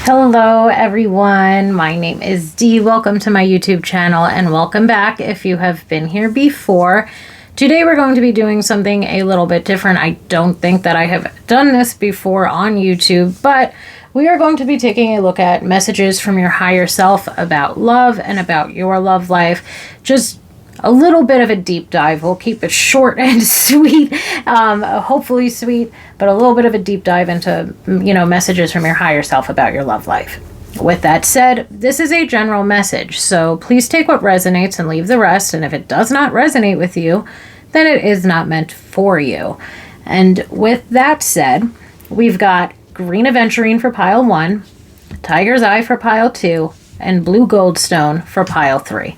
Hello everyone, my name is Dee. Welcome to my YouTube channel and welcome back if you have been here before. Today we're going to be doing something a little bit different. I don't think that I have done this before on YouTube, but we are going to be taking a look at messages from your higher self about love and about your love life. Just a little bit of a deep dive. We'll keep it short and sweet, hopefully sweet, but a little bit of a deep dive into, messages from your higher self about your love life. With that said, this is a general message, so please take what resonates and leave the rest, and if it does not resonate with you, then it is not meant for you. And with that said, we've got green aventurine for pile 1, tiger's eye for pile 2, and blue goldstone for pile 3.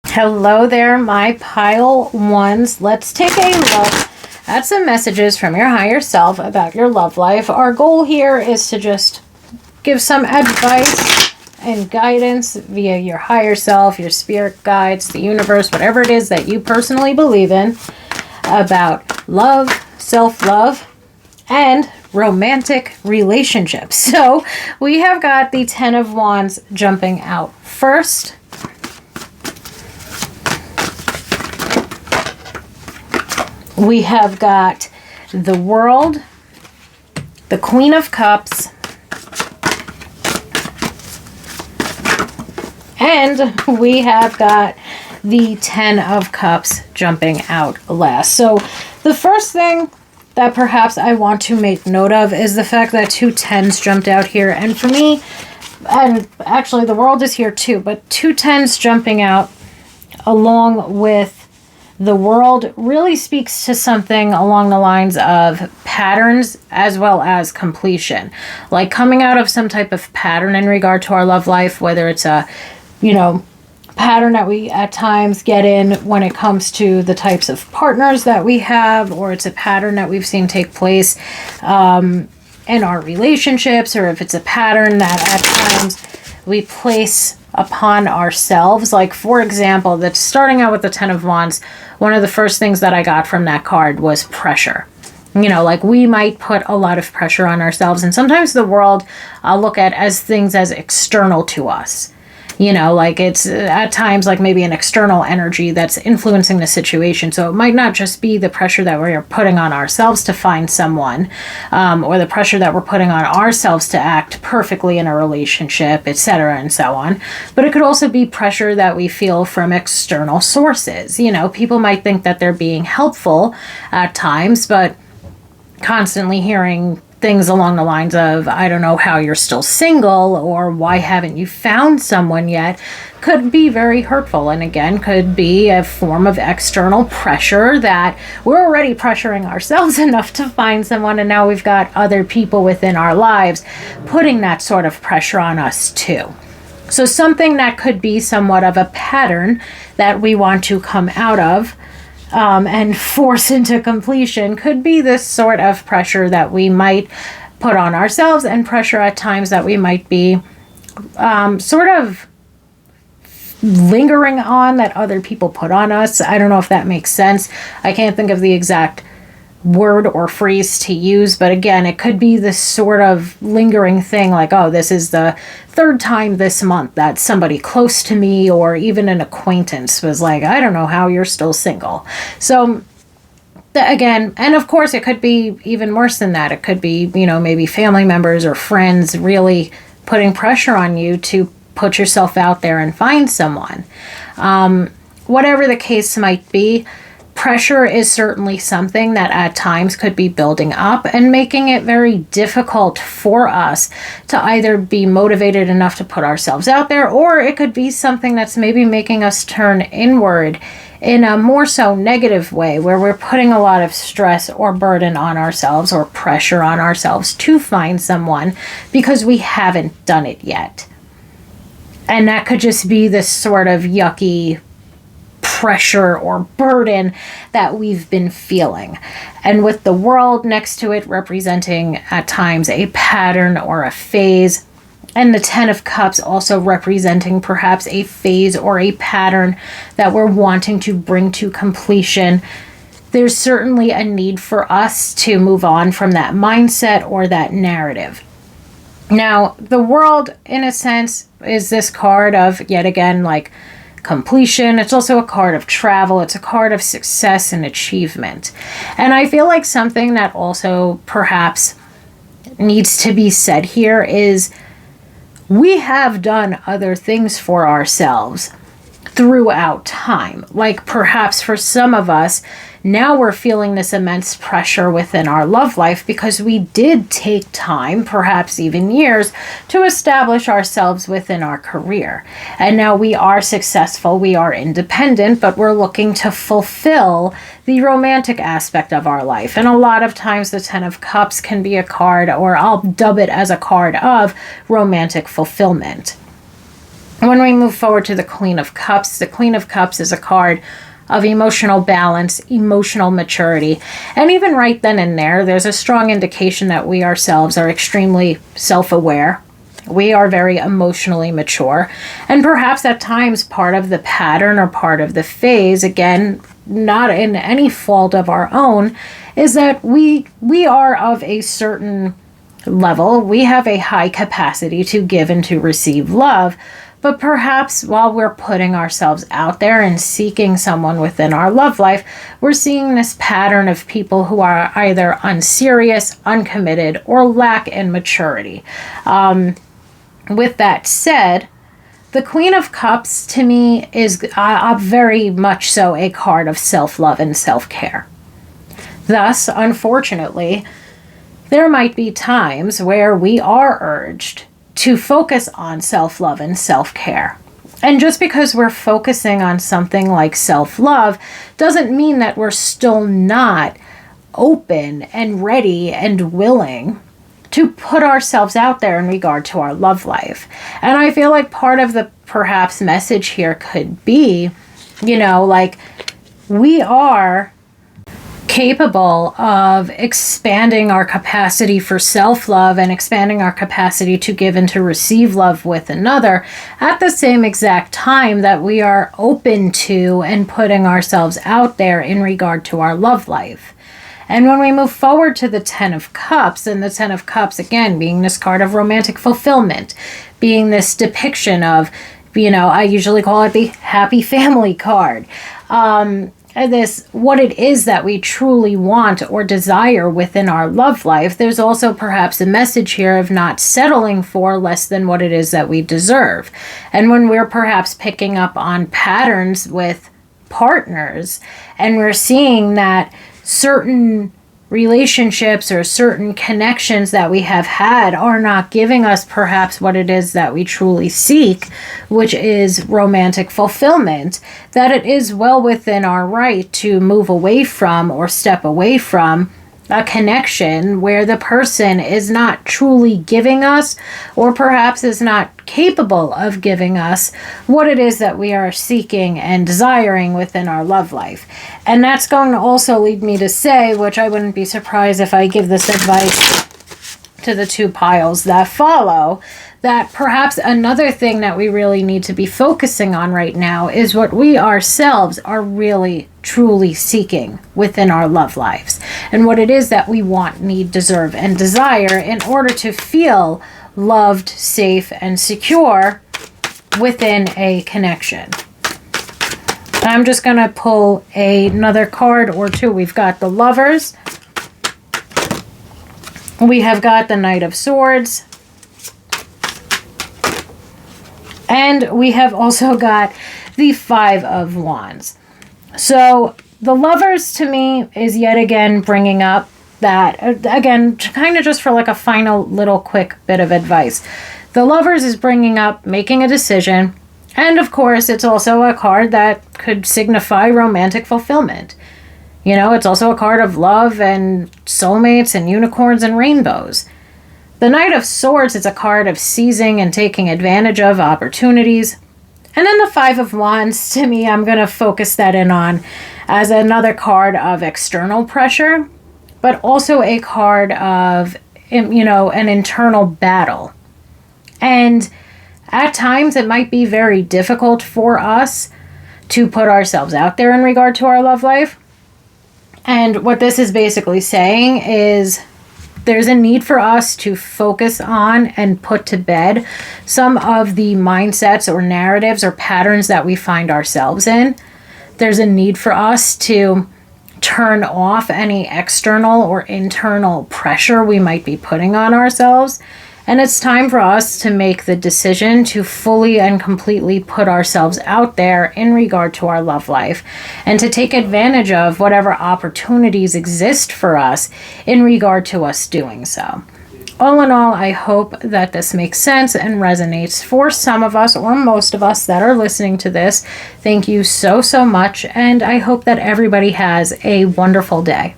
Hello there, my pile 1s. Let's take a look at some messages from your higher self about your love life. Our goal here is to just give some advice and guidance via your higher self, your spirit guides, the universe, whatever it is that you personally believe in about love, self-love, and romantic relationships. So we have got the 10 of Wands jumping out first. We have got the World, the Queen of Cups, and we have got the 10 of Cups jumping out last. So the first thing that perhaps I want to make note of is the fact that 2 10s jumped out here. And for me, and actually the World is here too, but 2 10s jumping out along with the World really speaks to something along the lines of patterns as well as completion. Like coming out of some type of pattern in regard to our love life, whether it's a, pattern that we at times get in when it comes to the types of partners that we have, or it's a pattern that we've seen take place in our relationships, or if it's a pattern that at times we place upon ourselves. Like, for example, that's starting out with the 10 of Wands, one of the first things that I got from that card was pressure. Like we might put a lot of pressure on ourselves, and sometimes the World I'll look at as things as external to us. Like it's at times like maybe an external energy that's influencing the situation. So it might not just be the pressure that we're putting on ourselves to find someone, or the pressure that we're putting on ourselves to act perfectly in a relationship, etc., and so on. But it could also be pressure that we feel from external sources. People might think that they're being helpful at times, but constantly hearing things along the lines of, I don't know how you're still single, or why haven't you found someone yet, could be very hurtful. And again, could be a form of external pressure that we're already pressuring ourselves enough to find someone, and now we've got other people within our lives putting that sort of pressure on us too. So something that could be somewhat of a pattern that we want to come out of and force into completion could be this sort of pressure that we might put on ourselves, and pressure at times that we might be sort of lingering on that other people put on us. I don't know if that makes sense. I can't think of the exact word or phrase to use, but again, it could be this sort of lingering thing like, oh, this is the 3rd time this month that somebody close to me or even an acquaintance was like, I don't know how you're still single. So again, and of course it could be even worse than that. It could be, maybe family members or friends really putting pressure on you to put yourself out there and find someone. Whatever the case might be, pressure is certainly something that at times could be building up and making it very difficult for us to either be motivated enough to put ourselves out there, or it could be something that's maybe making us turn inward in a more so negative way, where we're putting a lot of stress or burden on ourselves or pressure on ourselves to find someone because we haven't done it yet. And that could just be this sort of yucky pressure or burden that we've been feeling. And with the World next to it representing at times a pattern or a phase, and the 10 of Cups also representing perhaps a phase or a pattern that we're wanting to bring to completion, there's certainly a need for us to move on from that mindset or that narrative. Now, the world, in a sense, is this card of, yet again, like completion. It's also a card of travel. It's a card of success and achievement. And I feel like something that also perhaps needs to be said here is we have done other things for ourselves throughout time. Like perhaps for some of us, now we're feeling this immense pressure within our love life because we did take time, perhaps even years, to establish ourselves within our career. And now we are successful, we are independent, but we're looking to fulfill the romantic aspect of our life. And a lot of times the Ten of Cups can be a card, or I'll dub it as a card of romantic fulfillment. When we move forward to the Queen of Cups, the Queen of Cups is a card of emotional balance, emotional maturity. And even right then and there's a strong indication that we ourselves are extremely self-aware. We are very emotionally mature. And perhaps at times part of the pattern or part of the phase, again, not in any fault of our own, is that we are of a certain level. We have a high capacity to give and to receive love. But perhaps while we're putting ourselves out there and seeking someone within our love life, we're seeing this pattern of people who are either unserious, uncommitted, or lack in maturity. With that said, the Queen of Cups to me is very much so a card of self-love and self-care. Thus, unfortunately, there might be times where we are urged to focus on self-love and self-care. And just because we're focusing on something like self-love doesn't mean that we're still not open and ready and willing to put ourselves out there in regard to our love life. And I feel like part of the perhaps message here could be, like we are capable of expanding our capacity for self-love and expanding our capacity to give and to receive love with another at the same exact time that we are open to and putting ourselves out there in regard to our love life. And when we move forward to the Ten of Cups, and the Ten of Cups, again, being this card of romantic fulfillment, being this depiction of, I usually call it the happy family card. What it is that we truly want or desire within our love life, there's also perhaps a message here of not settling for less than what it is that we deserve. And when we're perhaps picking up on patterns with partners and we're seeing that certain relationships or certain connections that we have had are not giving us perhaps what it is that we truly seek, which is romantic fulfillment, that it is well within our right to move away from or step away from a connection where the person is not truly giving us or perhaps is not capable of giving us what it is that we are seeking and desiring within our love life. And that's going to also lead me to say, which I wouldn't be surprised if I give this advice to the two piles that follow, that perhaps another thing that we really need to be focusing on right now is what we ourselves are really truly seeking within our love lives and what it is that we want, need, deserve, and desire in order to feel loved, safe, and secure within a connection. I'm just going to pull another card or two. We've got the Lovers. We have got the Knight of Swords. And we have also got the Five of Wands. So the Lovers to me is yet again bringing up that, again, kind of just for like a final little quick bit of advice. The Lovers is bringing up making a decision. And of course, it's also a card that could signify romantic fulfillment. It's also a card of love and soulmates and unicorns and rainbows. The Knight of Swords is a card of seizing and taking advantage of opportunities. And then the Five of Wands, to me, I'm going to focus that in on as another card of external pressure, but also a card of, an internal battle. And at times it might be very difficult for us to put ourselves out there in regard to our love life. And what this is basically saying is there's a need for us to focus on and put to bed some of the mindsets or narratives or patterns that we find ourselves in. There's a need for us to turn off any external or internal pressure we might be putting on ourselves. And it's time for us to make the decision to fully and completely put ourselves out there in regard to our love life and to take advantage of whatever opportunities exist for us in regard to us doing so. All in all, I hope that this makes sense and resonates for some of us or most of us that are listening to this. Thank you so, so much, and I hope that everybody has a wonderful day.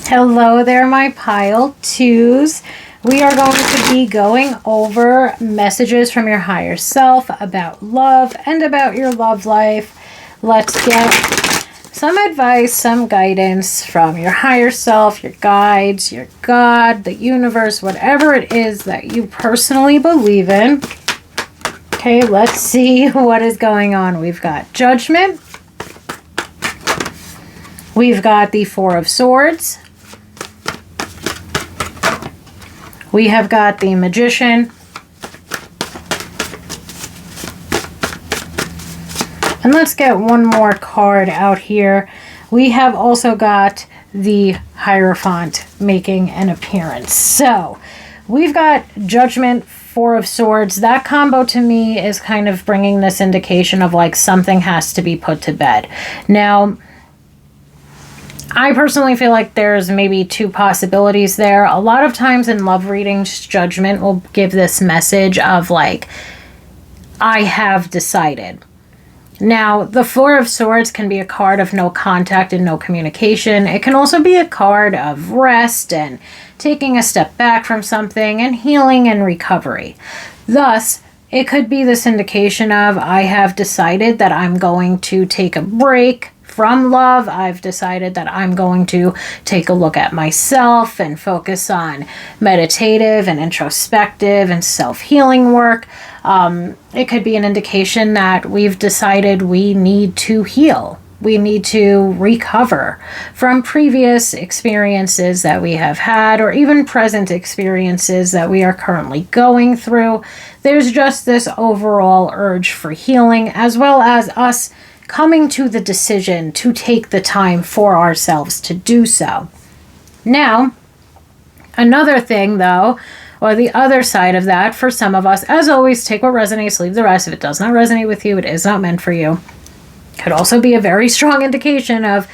Hello there, my pile twos. We are going to be going over messages from your higher self about love and about your love life. Let's get some advice, some guidance from your higher self, your guides, your God, the universe, whatever it is that you personally believe in. Okay, let's see what is going on. We've got Judgment. We've got the Four of Swords. We have got the Magician. And let's get one more card out here. We have also got the Hierophant making an appearance. So we've got Judgment, Four of Swords. That combo to me is kind of bringing this indication of like something has to be put to bed. Now, I personally feel like there's maybe two possibilities there. A lot of times in love readings, Judgment will give this message of like, I have decided. Now, the Four of Swords can be a card of no contact and no communication. It can also be a card of rest and taking a step back from something and healing and recovery. Thus, it could be this indication of I have decided that I'm going to take a break from love. I've decided that I'm going to take a look at myself and focus on meditative and introspective and self-healing work. It could be an indication that we've decided we need to heal. We need to recover from previous experiences that we have had or even present experiences that we are currently going through. There's just this overall urge for healing, as well as us coming to the decision to take the time for ourselves to do so. Now, another thing though, or the other side of that for some of us, as always, take what resonates, leave the rest. If it does not resonate with you, it is not meant for you. Could also be a very strong indication of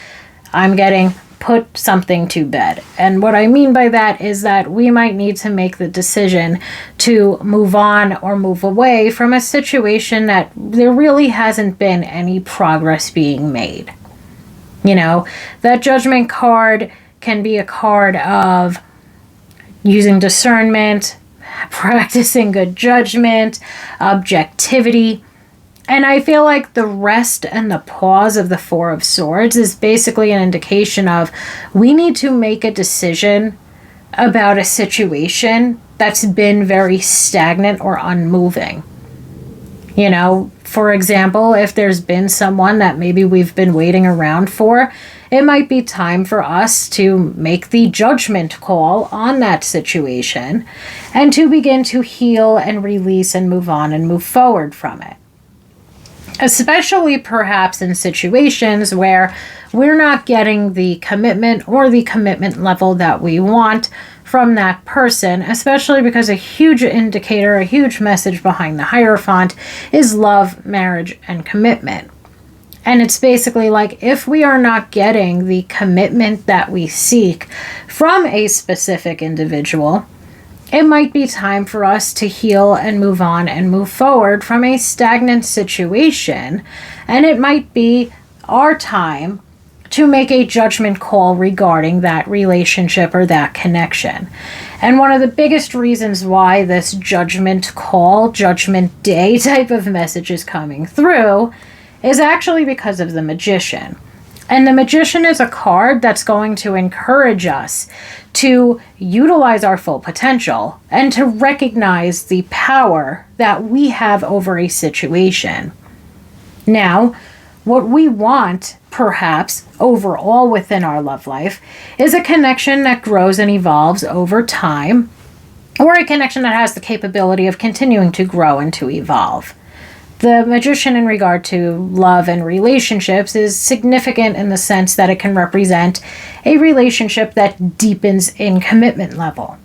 I'm getting put something to bed. And what I mean by that is that we might need to make the decision to move on or move away from a situation that there really hasn't been any progress being made. You know, that Judgment card can be a card of using discernment, practicing good judgment, objectivity. And I feel like the rest and the pause of the Four of Swords is basically an indication of we need to make a decision about a situation that's been very stagnant or unmoving. You know, for example, if there's been someone that maybe we've been waiting around for, it might be time for us to make the judgment call on that situation and to begin to heal and release and move on and move forward from it. Especially perhaps in situations where we're not getting the commitment or the commitment level that we want from that person, especially because a huge indicator, a huge message behind the Hierophant is love, marriage, and commitment. And it's basically like if we are not getting the commitment that we seek from a specific individual, it might be time for us to heal and move on and move forward from a stagnant situation. And it might be our time to make a judgment call regarding that relationship or that connection. And one of the biggest reasons why this judgment call, judgment day type of message is coming through is actually because of the Magician. And the Magician is a card that's going to encourage us to utilize our full potential and to recognize the power that we have over a situation. Now, what we want perhaps overall within our love life is a connection that grows and evolves over time, or a connection that has the capability of continuing to grow and to evolve. The Magician in regard to love and relationships is significant in the sense that it can represent a relationship that deepens in commitment level.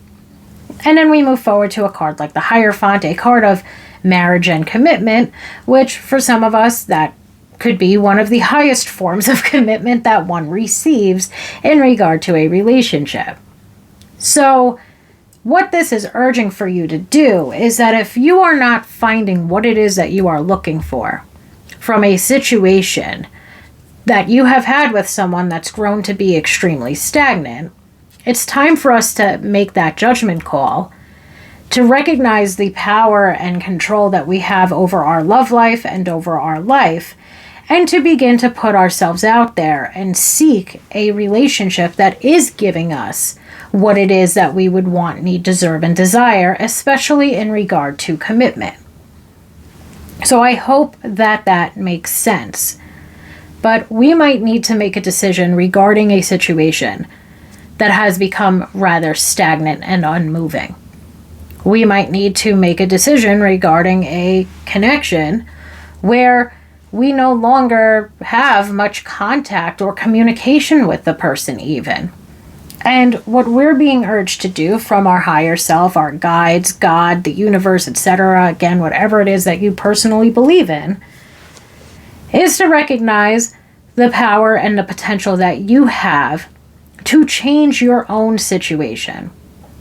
And then we move forward to a card like the Hierophant, a card of marriage and commitment, which for some of us, that could be one of the highest forms of commitment that one receives in regard to a relationship. So what this is urging for you to do is that if you are not finding what it is that you are looking for from a situation that you have had with someone that's grown to be extremely stagnant, it's time for us to make that judgment call, to recognize the power and control that we have over our love life and over our life, and to begin to put ourselves out there and seek a relationship that is giving us what it is that we would want, need, deserve, and desire, especially in regard to commitment. So I hope that that makes sense. But we might need to make a decision regarding a situation that has become rather stagnant and unmoving. We might need to make a decision regarding a connection where we no longer have much contact or communication with the person even. And what we're being urged to do from our higher self, our guides, God, the universe, etc., again, whatever it is that you personally believe in, is to recognize the power and the potential that you have to change your own situation.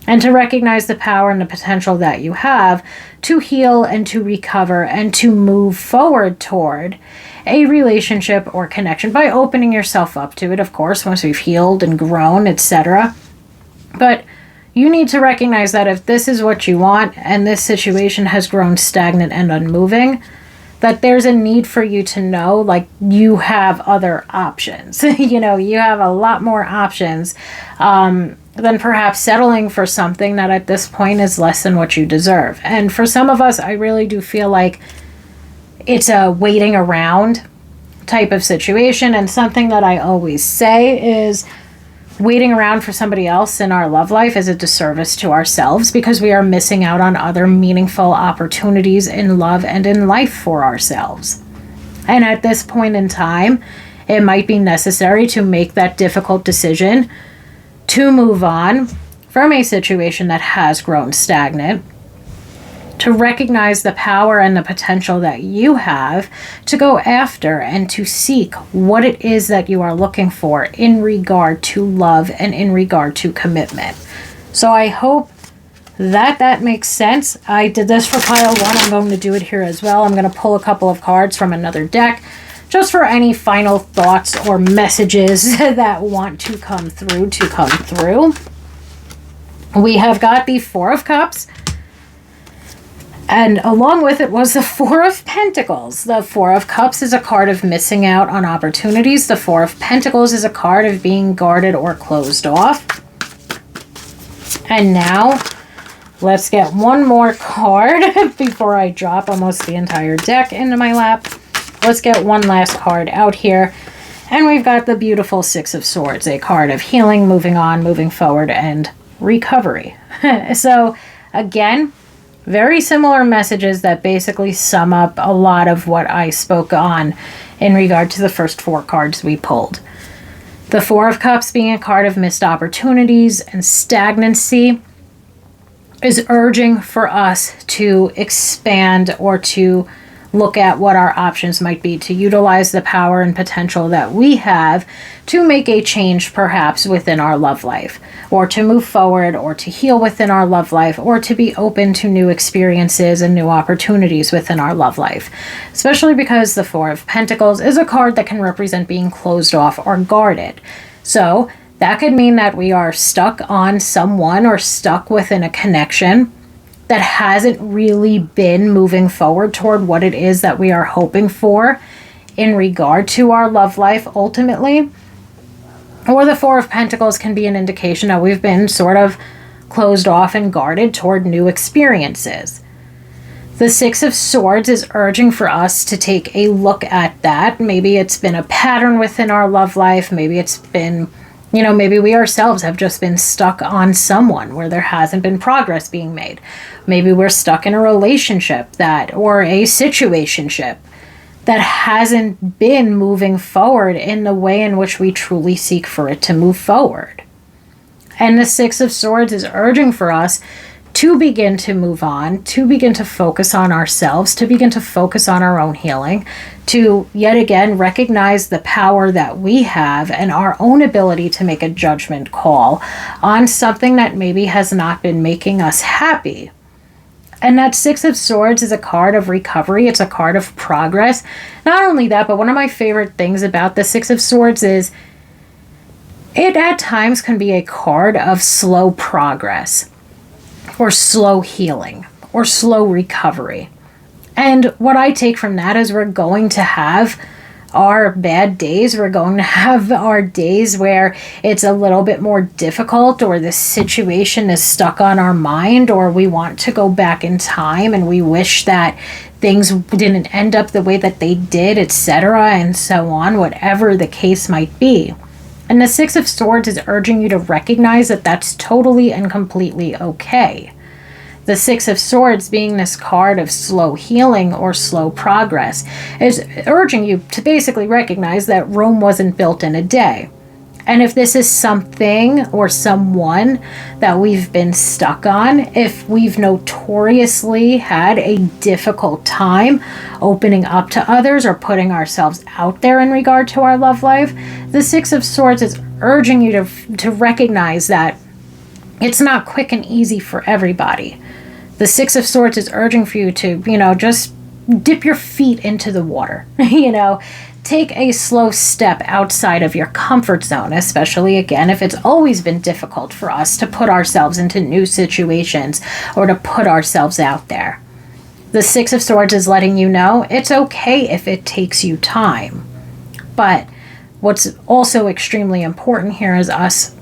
And to recognize the power and the potential that you have to heal and to recover and to move forward toward a relationship or connection by opening yourself up to it, of course, once we've healed and grown, etc. But you need to recognize that if this is what you want and this situation has grown stagnant and unmoving, that there's a need for you to know, like, you have other options. You have a lot more options than perhaps settling for something that at this point is less than what you deserve. And for some of us, I really do feel like it's a waiting around type of situation. And something that I always say is waiting around for somebody else in our love life is a disservice to ourselves, because we are missing out on other meaningful opportunities in love and in life for ourselves. And at this point in time, it might be necessary to make that difficult decision to move on from a situation that has grown stagnant, to recognize the power and the potential that you have to go after and to seek what it is that you are looking for in regard to love and in regard to commitment. So I hope that that makes sense. I did this for pile 1. I'm going to do it here as well. I'm going to pull a couple of cards from another deck just for any final thoughts or messages that want to come through. We have got the Four of Cups, and along with it was the Four of Pentacles. The Four of Cups is a card of missing out on opportunities. The Four of Pentacles is a card of being guarded or closed off. And now, let's get one more card before I drop almost the entire deck into my lap. Let's get one last card out here. And we've got the beautiful Six of Swords, a card of healing, moving on, moving forward, and recovery. So, again, very similar messages that basically sum up a lot of what I spoke on in regard to the first 4 cards we pulled. The Four of Cups being a card of missed opportunities and stagnancy is urging for us to expand or to look at what our options might be, to utilize the power and potential that we have to make a change perhaps within our love life, or to move forward, or to heal within our love life, or to be open to new experiences and new opportunities within our love life. Especially because the Four of Pentacles is a card that can represent being closed off or guarded. So that could mean that we are stuck on someone or stuck within a connection that hasn't really been moving forward toward what it is that we are hoping for in regard to our love life ultimately. Or the Four of Pentacles can be an indication that we've been sort of closed off and guarded toward new experiences. The Six of Swords is urging for us to take a look at that. Maybe it's been a pattern within our love life. Maybe it's been, maybe we ourselves have just been stuck on someone where there hasn't been progress being made. Maybe we're stuck in a relationship or a situationship that hasn't been moving forward in the way in which we truly seek for it to move forward. And the Six of Swords is urging for us to begin to move on, to begin to focus on ourselves, to begin to focus on our own healing, to yet again recognize the power that we have and our own ability to make a judgment call on something that maybe has not been making us happy. And that Six of Swords is a card of recovery. It's a card of progress. Not only that, but one of my favorite things about the Six of Swords is it at times can be a card of slow progress, or slow healing, or slow recovery. And what I take from that is we're going to have our bad days. We're going to have our days where it's a little bit more difficult, or the situation is stuck on our mind, or we want to go back in time and we wish that things didn't end up the way that they did, etc., and so on, whatever the case might be. And the Six of Swords is urging you to recognize that that's totally and completely okay. The Six of Swords, being this card of slow healing or slow progress, is urging you to basically recognize that Rome wasn't built in a day. And if this is something or someone that we've been stuck on, if we've notoriously had a difficult time opening up to others or putting ourselves out there in regard to our love life, the Six of Swords is urging you to recognize that it's not quick and easy for everybody. The Six of Swords is urging for you to, just dip your feet into the water, Take a slow step outside of your comfort zone, especially, again, if it's always been difficult for us to put ourselves into new situations or to put ourselves out there. The Six of Swords is letting you know it's okay if it takes you time. But what's also extremely important here is us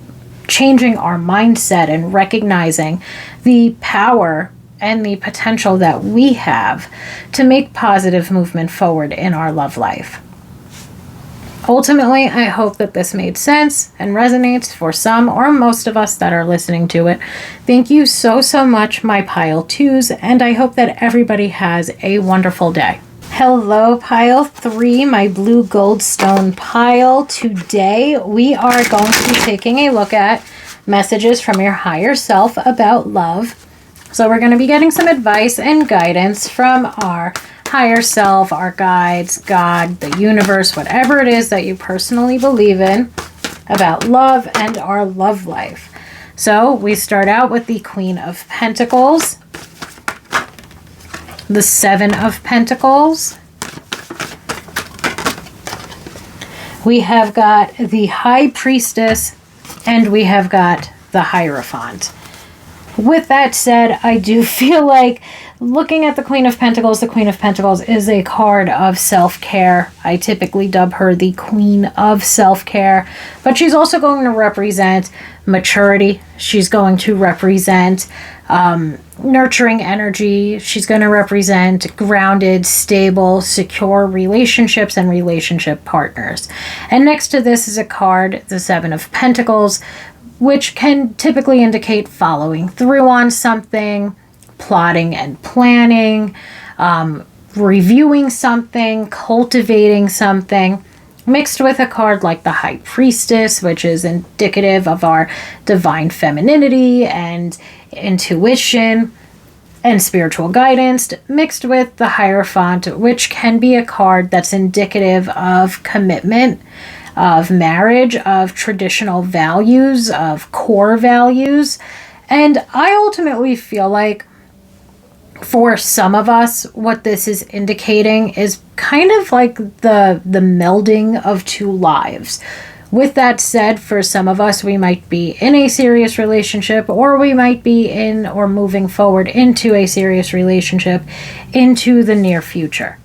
changing our mindset and recognizing the power and the potential that we have to make positive movement forward in our love life. Ultimately, I hope that this made sense and resonates for some or most of us that are listening to it. Thank you so much, my Pile 2s, and I hope that everybody has a wonderful day. Hello, Pile 3, my blue goldstone pile. Today, we are going to be taking a look at messages from your higher self about love. So we're going to be getting some advice and guidance from our higher self, our guides, God, the universe, whatever it is that you personally believe in about love and our love life. So we start out with the Queen of Pentacles, the Seven of Pentacles. We have got the High Priestess, and we have got the Hierophant. With that said, I do feel like looking at the Queen of Pentacles is a card of self-care. I typically dub her the Queen of Self-Care, but she's also going to represent maturity. She's going to represent nurturing energy. She's going to represent grounded, stable, secure relationships and relationship partners. And next to this is a card, the Seven of Pentacles, which can typically indicate following through on something, plotting and planning, reviewing something, cultivating something, mixed with a card like the High Priestess, which is indicative of our divine femininity and intuition and spiritual guidance, mixed with the Hierophant, which can be a card that's indicative of commitment, of marriage, of traditional values, of core values. And I ultimately feel like for some of us, what this is indicating is kind of like the melding of two lives. With that said, for some of us, we might be in a serious relationship, or we might be in or moving forward into a serious relationship into the near future.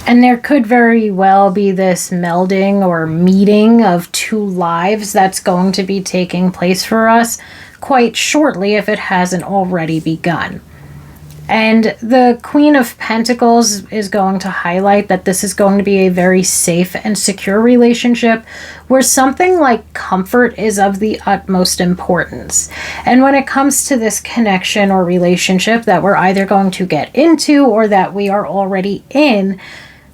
And there could very well be this melding or meeting of two lives that's going to be taking place for us quite shortly if it hasn't already begun. And the Queen of Pentacles is going to highlight that this is going to be a very safe and secure relationship where something like comfort is of the utmost importance. And when it comes to this connection or relationship that we're either going to get into or that we are already in,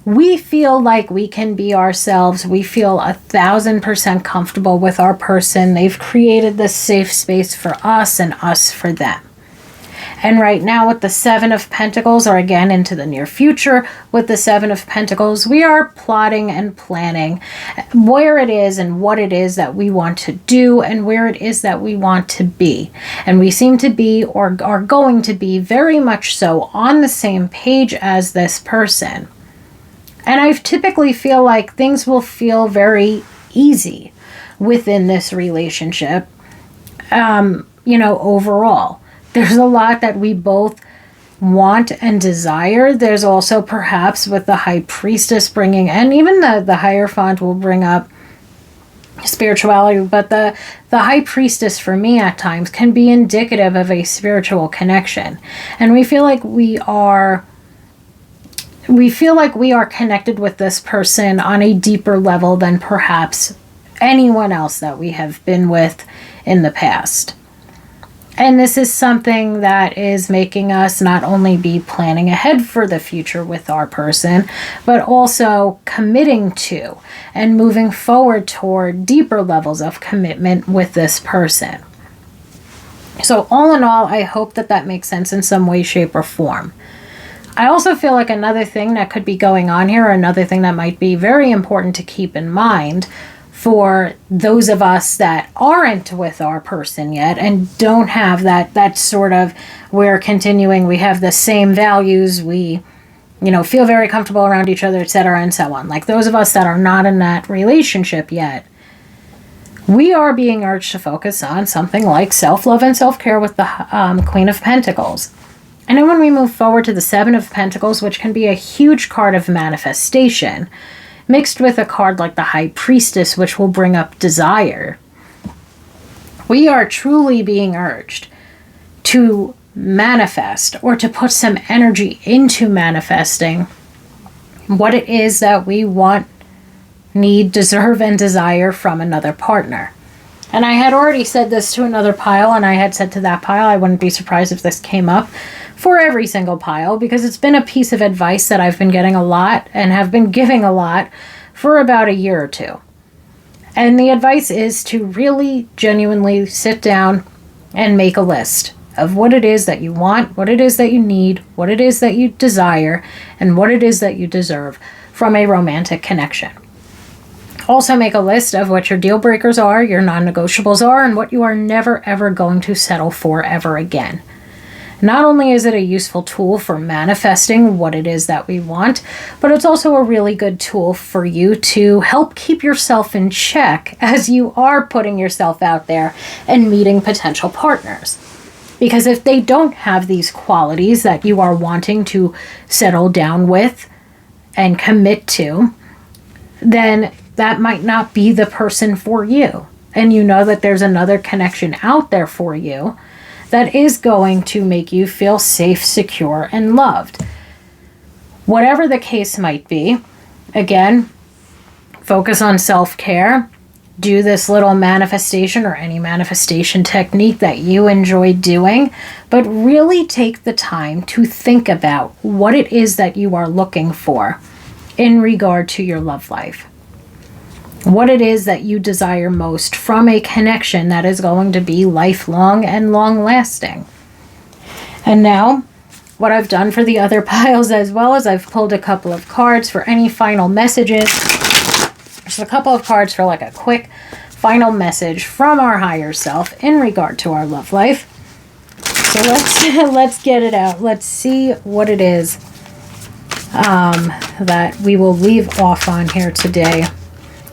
we feel like we can be ourselves. We feel 1,000% comfortable with our person. They've created this safe space for us and us for them. And right now with the Seven of Pentacles, or again into the near future with the Seven of Pentacles, we are plotting and planning where it is and what it is that we want to do and where it is that we want to be. And we seem to be, or are going to be, very much so on the same page as this person. And I typically feel like things will feel very easy within this relationship, overall. There's a lot that we both want and desire. There's also perhaps with the High Priestess bringing, and even the Hierophant will bring up spirituality, but the High Priestess for me at times can be indicative of a spiritual connection. And we feel like we are connected with this person on a deeper level than perhaps anyone else that we have been with in the past. And this is something that is making us not only be planning ahead for the future with our person, but also committing to and moving forward toward deeper levels of commitment with this person. So all in all, I hope that makes sense in some way, shape, or form. I also feel like another thing that could be going on here, another thing that might be very important to keep in mind for those of us that aren't with our person yet and don't have that sort of, we're continuing, we have the same values, we feel very comfortable around each other, etc., and so on. Like those of us that are not in that relationship yet, we are being urged to focus on something like self-love and self-care with the Queen of Pentacles. And then when we move forward to the Seven of Pentacles, which can be a huge card of manifestation, mixed with a card like the High Priestess, which will bring up desire, we are truly being urged to manifest, or to put some energy into manifesting what it is that we want, need, deserve, and desire from another partner. And I had already said this to another pile, and I had said to that pile, I wouldn't be surprised if this came up for every single pile, because it's been a piece of advice that I've been getting a lot and have been giving a lot for about a year or two. And the advice is to really genuinely sit down and make a list of what it is that you want, what it is that you need, what it is that you desire, and what it is that you deserve from a romantic connection. Also make a list of what your deal breakers are, your non-negotiables are, and what you are never ever going to settle for ever again. Not only is it a useful tool for manifesting what it is that we want, but it's also a really good tool for you to help keep yourself in check as you are putting yourself out there and meeting potential partners. Because if they don't have these qualities that you are wanting to settle down with and commit to, then that might not be the person for you. And you know that there's another connection out there for you that is going to make you feel safe, secure, and loved. Whatever the case might be, again, focus on self-care. Do this little manifestation or any manifestation technique that you enjoy doing, but really take the time to think about what it is that you are looking for in regard to your love life. What it is that you desire most from a connection that is going to be lifelong and long-lasting. And now, what I've done for the other piles as well is I've pulled a couple of cards for any final messages. Just a couple of cards for like a quick final message from our higher self in regard to our love life. So let's get it out. Let's see what it is that we will leave off on here today.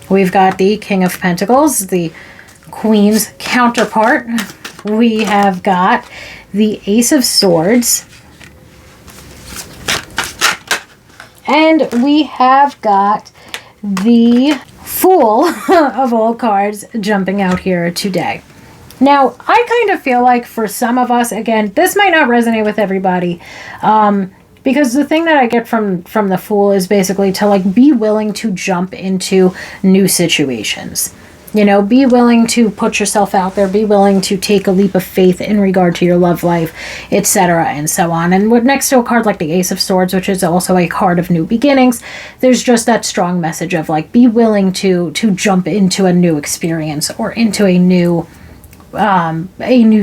We've got the King of Pentacles, the Queen's counterpart. We have got the Ace of Swords. And we have got the Fool of all cards jumping out here today. Now, I kind of feel like for some of us, again, this might not resonate with everybody, because the thing that I get from the Fool is basically to like be willing to jump into new situations. You know, be willing to put yourself out there, be willing to take a leap of faith in regard to your love life, etc., and so on. And next to a card like the Ace of Swords, which is also a card of new beginnings, there's just that strong message of like, be willing to jump into a new experience or into a new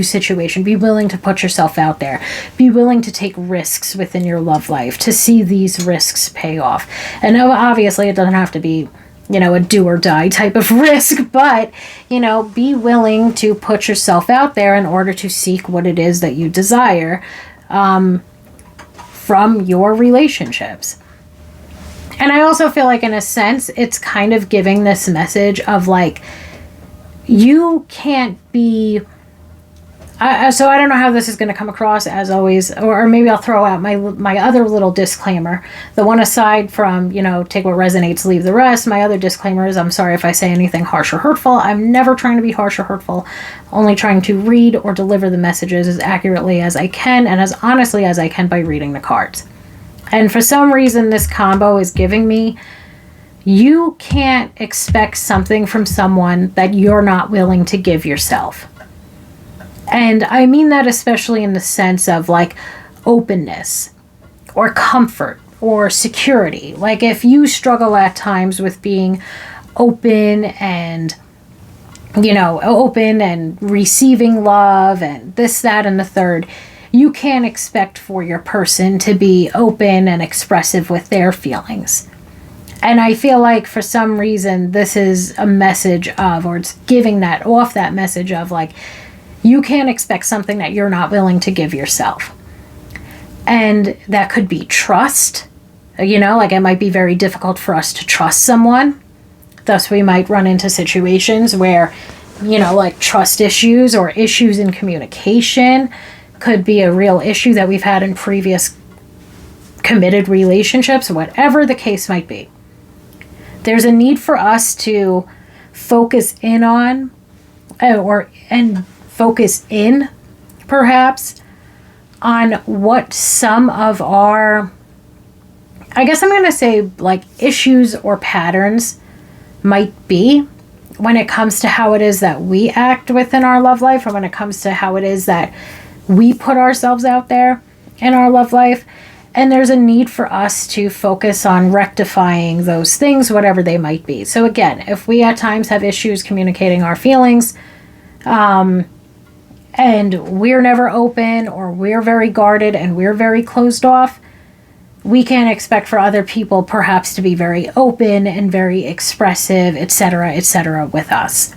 situation. Be willing to put yourself out there. Be willing to take risks within your love life to see these risks pay off. And obviously it doesn't have to be, you know, a do or die type of risk, but, you know, be willing to put yourself out there in order to seek what it is that you desire from your relationships. And I also feel like in a sense, it's kind of giving this message of like, you can't be... so I don't know how this is going to come across, as always, or maybe I'll throw out my other little disclaimer. The one aside from, you know, take what resonates, leave the rest. My other disclaimer is, I'm sorry if I say anything harsh or hurtful. I'm never trying to be harsh or hurtful, only trying to read or deliver the messages as accurately as I can and as honestly as I can by reading the cards. And for some reason, this combo is giving me, you can't expect something from someone that you're not willing to give yourself. And I mean that especially in the sense of like openness or comfort or security. Like if you struggle at times with being open and, you know, open and receiving love and this, that, and the third, you can't expect for your person to be open and expressive with their feelings. And I feel like for some reason this is a message of, or it's giving that off, that message of like, you can't expect something that you're not willing to give yourself. And that could be trust. You know, like it might be very difficult for us to trust someone. Thus we might run into situations where, you know, like trust issues or issues in communication could be a real issue that we've had in previous committed relationships, whatever the case might be. There's a need for us to focus in on, focus in, perhaps, on what some of our, I guess I'm going to say, like, issues or patterns might be when it comes to how it is that we act within our love life, or when it comes to how it is that we put ourselves out there in our love life. And there's a need for us to focus on rectifying those things, whatever they might be. So again, if we at times have issues communicating our feelings, and we're never open, or we're very guarded and we're very closed off, we can't expect for other people perhaps to be very open and very expressive, etc., with us,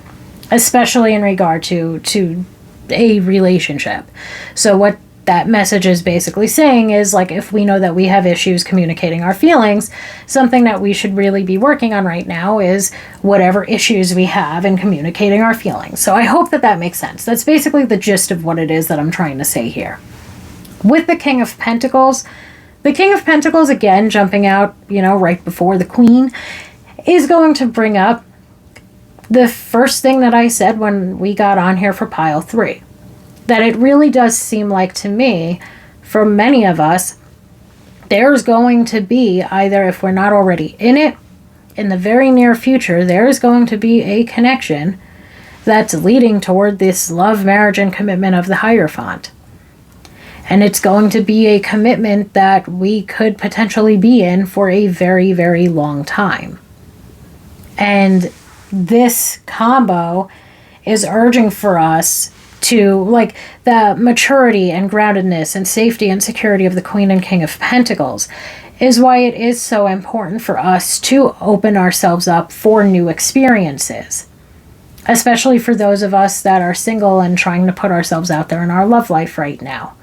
especially in regard to a relationship. So what that message is basically saying is, like, if we know that we have issues communicating our feelings, something that we should really be working on right now is whatever issues we have in communicating our feelings. So I hope that that makes sense. That's basically the gist of what it is that I'm trying to say here. With the King of Pentacles, again, jumping out, you know, right before the Queen, is going to bring up the first thing that I said when we got on here for pile 3. That it really does seem like, to me, for many of us, there's going to be, either if we're not already in it, in the very near future, there is going to be a connection that's leading toward this love, marriage, and commitment of the Hierophant. And it's going to be a commitment that we could potentially be in for a very, very long time. And this combo is urging for us to, like, the maturity and groundedness and safety and security of the Queen and King of Pentacles is why it is so important for us to open ourselves up for new experiences, especially for those of us that are single and trying to put ourselves out there in our love life right now.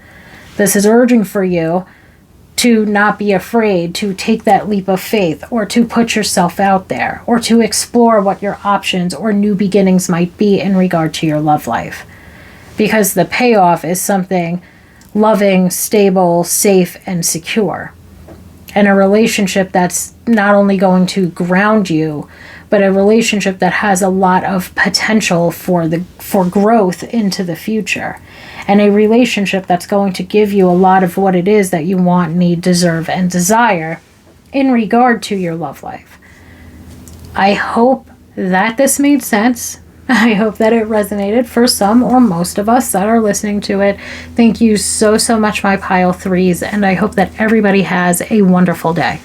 This is urging for you to not be afraid to take that leap of faith, or to put yourself out there, or to explore what your options or new beginnings might be in regard to your love life. Because the payoff is something loving, stable, safe, and secure. And a relationship that's not only going to ground you, but a relationship that has a lot of potential for growth into the future, and a relationship that's going to give you a lot of what it is that you want, need, deserve, and desire in regard to your love life. I hope that this made sense. I hope that it resonated for some or most of us that are listening to it. Thank you so much, my pile threes, and I hope that everybody has a wonderful day.